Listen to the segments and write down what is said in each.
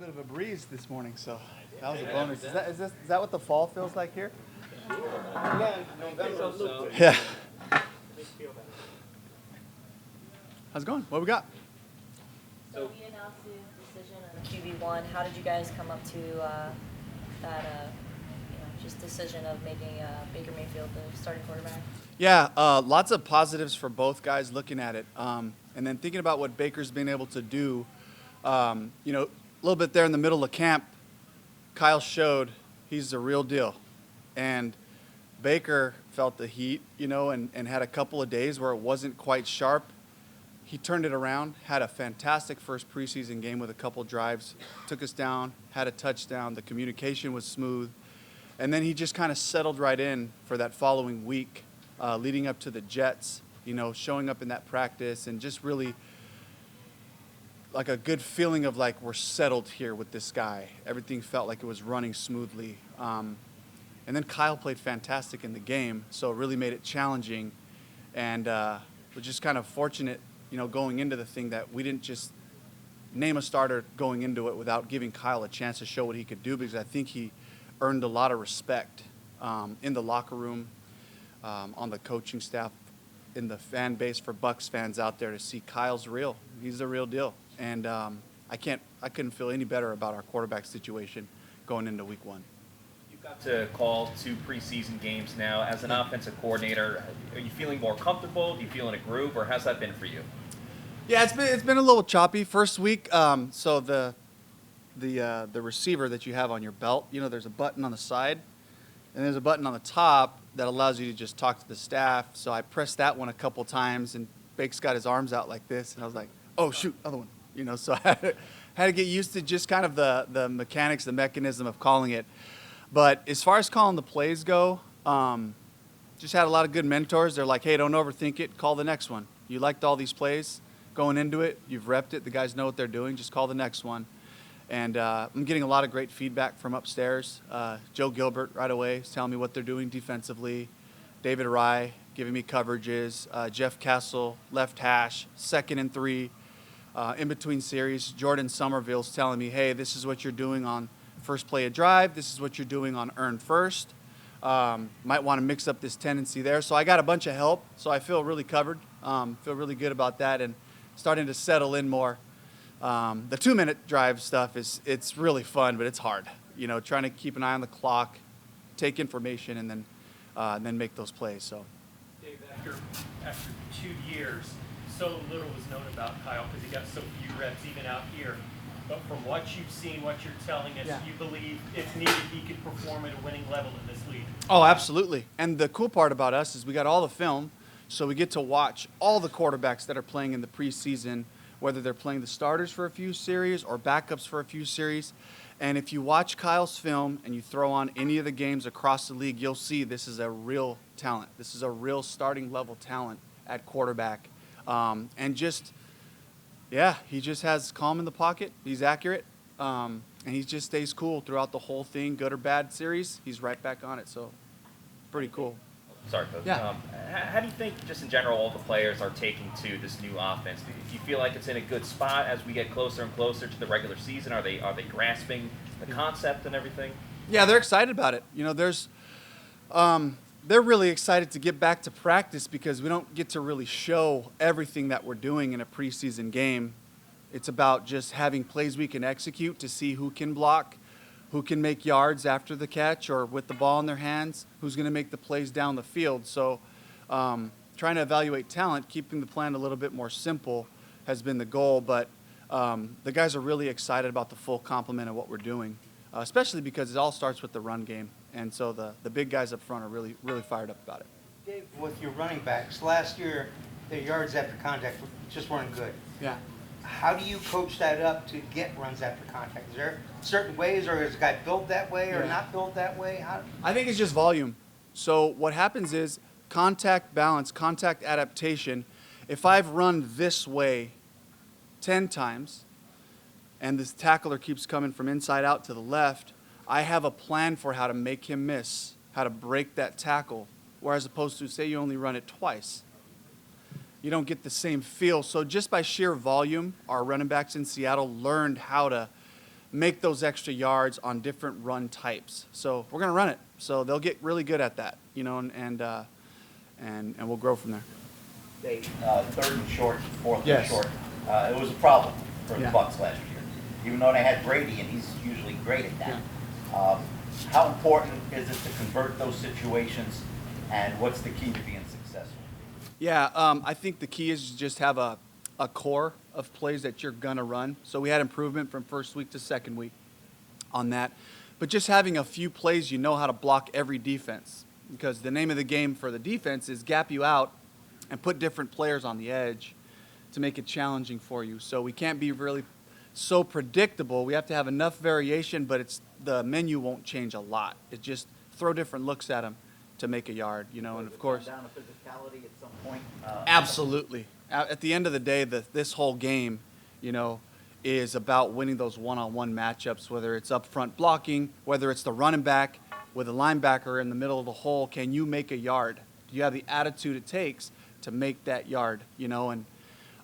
bit of a breeze this morning, so that was a bonus. Is that what the fall feels like here? Yeah. How's it going? What we got? So we announced the decision on QB1. How did you guys come up to that, just decision of making Baker Mayfield the starting quarterback? Yeah, lots of positives for both guys looking at it. And then thinking about what Baker's been able to do, a little bit there in the middle of camp, Kyle showed he's the real deal. And Baker felt the heat, and had a couple of days where it wasn't quite sharp. He turned it around, had a fantastic first preseason game with a couple drives, took us down, had a touchdown. The communication was smooth. And then he just kind of settled right in for that following week, leading up to the Jets, showing up in that practice and just really like a good feeling of like we're settled here with this guy. Everything felt like it was running smoothly. And then Kyle played fantastic in the game, so it really made it challenging. And we're just kind of fortunate, going into the thing that we didn't just name a starter going into it without giving Kyle a chance to show what he could do, because I think he earned a lot of respect in the locker room, on the coaching staff, in the fan base for Bucs fans out there to see Kyle's real. He's the real deal. And I couldn't feel any better about our quarterback situation going into week one. You've got to call 2 preseason games now. As an offensive coordinator, are you feeling more comfortable? Do you feel in a groove, or how's that been for you? Yeah, it's been a little choppy. First week, so the receiver that you have on your belt, there's a button on the side, and there's a button on the top that allows you to just talk to the staff. So I pressed that one a couple times, and Bake's got his arms out like this, and I was like, oh shoot, other one. So I had to get used to just kind of the mechanics, the mechanism of calling it. But as far as calling the plays go, just had a lot of good mentors. They're like, hey, don't overthink it. Call the next one. You liked all these plays going into it. You've repped it. The guys know what they're doing. Just call the next one. And I'm getting a lot of great feedback from upstairs. Joe Gilbert right away is telling me what they're doing defensively. David Rye giving me coverages. Jeff Kessel, left hash, 2nd and 3. In between series, Jordan Somerville's telling me, hey, this is what you're doing on first play of drive. This is what you're doing on earn first. Might want to mix up this tendency there. So I got a bunch of help, so I feel really covered. Feel really good about that and starting to settle in more. The 2-minute drive stuff it's really fun, but it's hard. Trying to keep an eye on the clock, take information, and then make those plays. So, Dave, after 2 years, so little was known about Kyle because he got so few reps even out here. But from what you've seen, what you're telling us, you believe if needed, he could perform at a winning level in this league. Oh, absolutely. And the cool part about us is we got all the film, so we get to watch all the quarterbacks that are playing in the preseason, whether they're playing the starters for a few series or backups for a few series. And if you watch Kyle's film and you throw on any of the games across the league, you'll see this is a real talent. This is a real starting level talent at quarterback. And just, he just has calm in the pocket. He's accurate. And he just stays cool throughout the whole thing, good or bad series. He's right back on it. So pretty cool. Sorry, Coach. Yeah. How do you think, just in general, all the players are taking to this new offense? Do you feel like it's in a good spot as we get closer and closer to the regular season? Are they grasping the concept and everything? Yeah, they're excited about it. They're really excited to get back to practice because we don't get to really show everything that we're doing in a preseason game. It's about just having plays we can execute to see who can block, who can make yards after the catch or with the ball in their hands, who's going to make the plays down the field. So trying to evaluate talent, keeping the plan a little bit more simple has been the goal. But the guys are really excited about the full complement of what we're doing, especially because it all starts with the run game. And so the big guys up front are really, really fired up about it. Dave, with your running backs, last year their yards after contact just weren't good. Yeah. How do you coach that up to get runs after contact? Is there certain ways, or is a guy built that way or not built that way? I think it's just volume. So what happens is contact balance, contact adaptation. If I've run this way 10 times and this tackler keeps coming from inside out to the left, I have a plan for how to make him miss, how to break that tackle, whereas opposed to, say, you only run it twice. You don't get the same feel. So just by sheer volume, our running backs in Seattle learned how to make those extra yards on different run types. So we're going to run it. So they'll get really good at that, you know, and we'll grow from there. They, third and short, fourth Yes. and short, it was a problem for Yeah. the Bucs last year. Even though they had Brady, and he's usually great at that. How important is it to convert those situations, and what's the key to being successful? Yeah, I think the key is to just have a core of plays that you're going to run. So we had improvement from first week to second week on that. But just having a few plays you know how to block every defense. Because the name of the game for the defense is gap you out and put different players on the edge to make it challenging for you. So we can't be really so predictable. We have to have enough variation, but the menu won't change a lot. It just throw different looks at them to make a yard, you know, and of course. Down to physicality at some point? Absolutely. At the end of the day, this whole game, you know, is about winning those one-on-one matchups, whether it's up front blocking, whether it's the running back with a linebacker in the middle of the hole. Can you make a yard? Do you have the attitude it takes to make that yard, you know? And,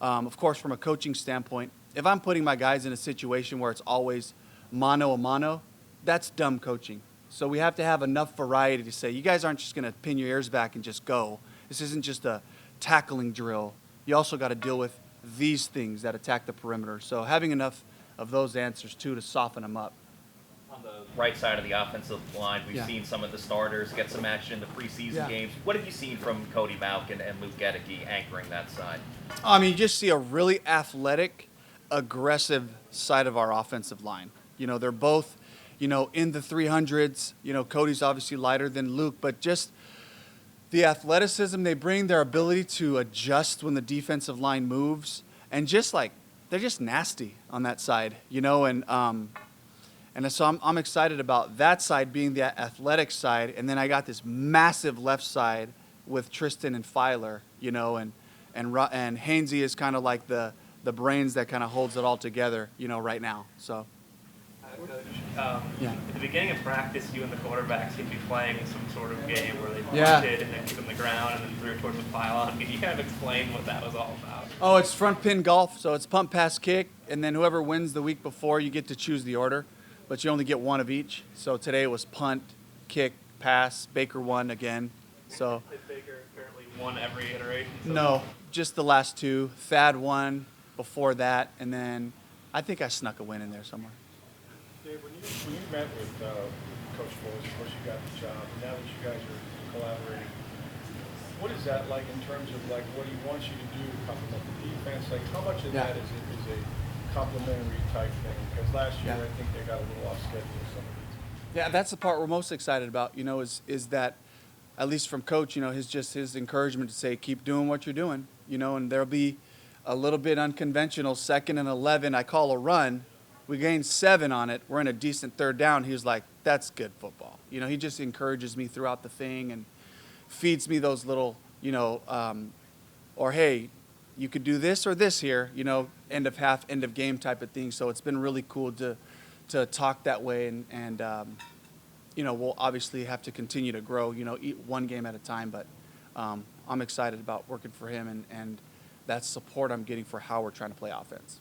of course, from a coaching standpoint, if I'm putting my guys in a situation where it's always mano a mano, that's dumb coaching. So we have to have enough variety to say, you guys aren't just going to pin your ears back and just go. This isn't just a tackling drill. You also got to deal with these things that attack the perimeter. So having enough of those answers, too, to soften them up. On the right side of the offensive line, we've Yeah. seen some of the starters get some action in the preseason Yeah. games. What have you seen from Cody Malkin and Luke Gedeke anchoring that side? I mean, you just see a really athletic, aggressive side of our offensive line. You know, they're both, you know, in the 300s. You know, Cody's obviously lighter than Luke, but just the athleticism they bring, their ability to adjust when the defensive line moves, and just like they're just nasty on that side, you know, and so I'm excited about that side being the athletic side, and then I got this massive left side with Tristan and Filer, you know, and Hainsey is kind of like the brains that kind of holds it all together, you know, right now. So. Coach, Yeah. at the beginning of practice, you and the quarterback seem to be playing some sort of game where they Yeah. punted and then kicked on the ground and then threw it towards the pylon. Can you kind of explain what that was all about? Oh, it's front pin golf, so it's pump, pass, kick, and then whoever wins the week before, you get to choose the order, but you only get one of each. So today it was punt, kick, pass. Baker won again. So Did Baker apparently won every iteration? So no, just the last two. Thad won before that, and then I think I snuck a win in there somewhere. Dave, when you met with Coach Foles, of course you got the job, and now that you guys are collaborating, what is that like in terms of like what he wants you to do to complement the defense? Like how much of Yeah. that is a complementary type thing? Because last year Yeah. I think they got a little off schedule with some of these. Yeah, that's the part we're most excited about, you know, is that, at least from Coach, you know, his encouragement to say, keep doing what you're doing, you know, and there'll be a little bit unconventional 2nd and 11. I call a run. We gained 7 on it. We're in a decent third down. He was like, that's good football. You know, he just encourages me throughout the thing and feeds me those little, you know, or hey, you could do this or this here, you know, end of half, end of game type of thing. So it's been really cool to talk that way. And you know, we'll obviously have to continue to grow, you know, eat one game at a time. But I'm excited about working for him and that support I'm getting for how we're trying to play offense.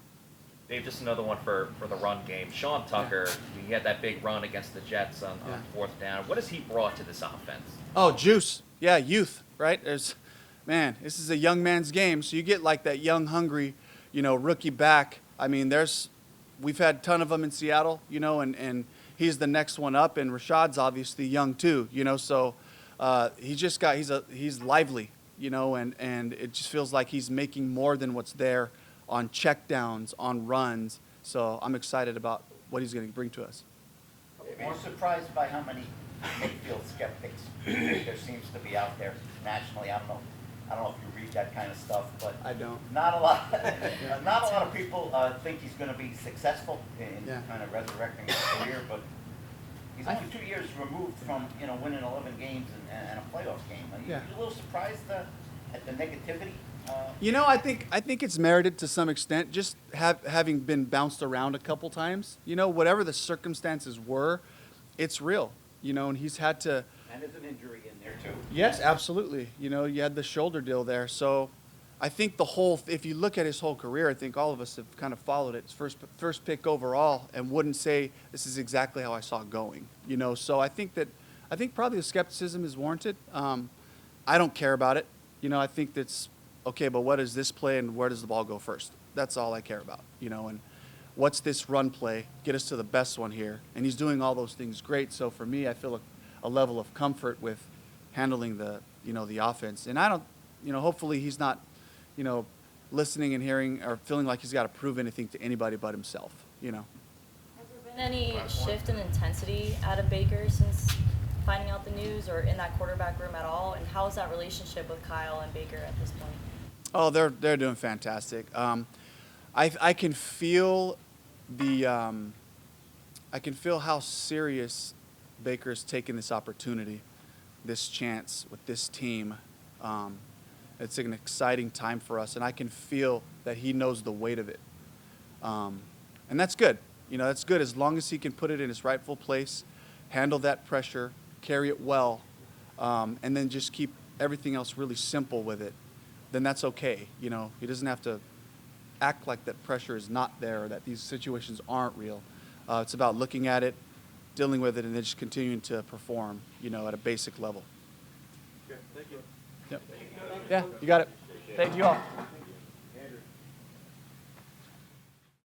Dave, just another one for the run game. Sean Tucker, he had that big run against the Jets on 4th down. What has he brought to this offense? Oh, juice. Yeah, youth, right? This is a young man's game. So you get like that young, hungry, you know, rookie back. I mean, we've had a ton of them in Seattle, you know, and he's the next one up. And Rashad's obviously young too, you know, so he's lively, you know, and it just feels like he's making more than what's there on checkdowns, on runs. So I'm excited about what he's going to bring to us. More surprised by how many Mayfield skeptics there seems to be out there nationally. I don't know if you read that kind of stuff, but I don't. Not a lot. Not a lot of people think he's going to be successful in Yeah. kind of resurrecting his career, but he's only 2 years removed from winning 11 games and a playoff game. Are you a little surprised at the negativity? You know, I think it's merited to some extent, just having been bounced around a couple times. You know, whatever the circumstances were, it's real. You know, and he's had to. And there's an injury in there too. Yes, absolutely. You know, you had the shoulder deal there, so I think if you look at his whole career, I think all of us have kind of followed it. His first pick overall, and wouldn't say this is exactly how I saw it going. So I think probably the skepticism is warranted. I don't care about it. I think that's okay, but what is this play and where does the ball go first? That's all I care about. And what's this run play? Get us to the best one here. And he's doing all those things great. So for me, I feel a level of comfort with handling the offense. And I don't, hopefully he's not, listening and hearing or feeling like he's got to prove anything to anybody but himself. Has there been any shift in intensity out of Baker since finding out the news, or in that quarterback room at all? And how is that relationship with Kyle and Baker at this point? Oh, they're doing fantastic. I can feel I can feel how serious Baker's taken this opportunity, this chance with this team. It's an exciting time for us, and I can feel that he knows the weight of it. And that's good. That's good as long as he can put it in its rightful place, handle that pressure, carry it well, and then just keep everything else really simple with it. Then that's okay. He doesn't have to act like that pressure is not there or that these situations aren't real. It's about looking at it, dealing with it, and then just continuing to perform, at a basic level. Okay, thank you. Yep. Yeah, you got it. Thank you all.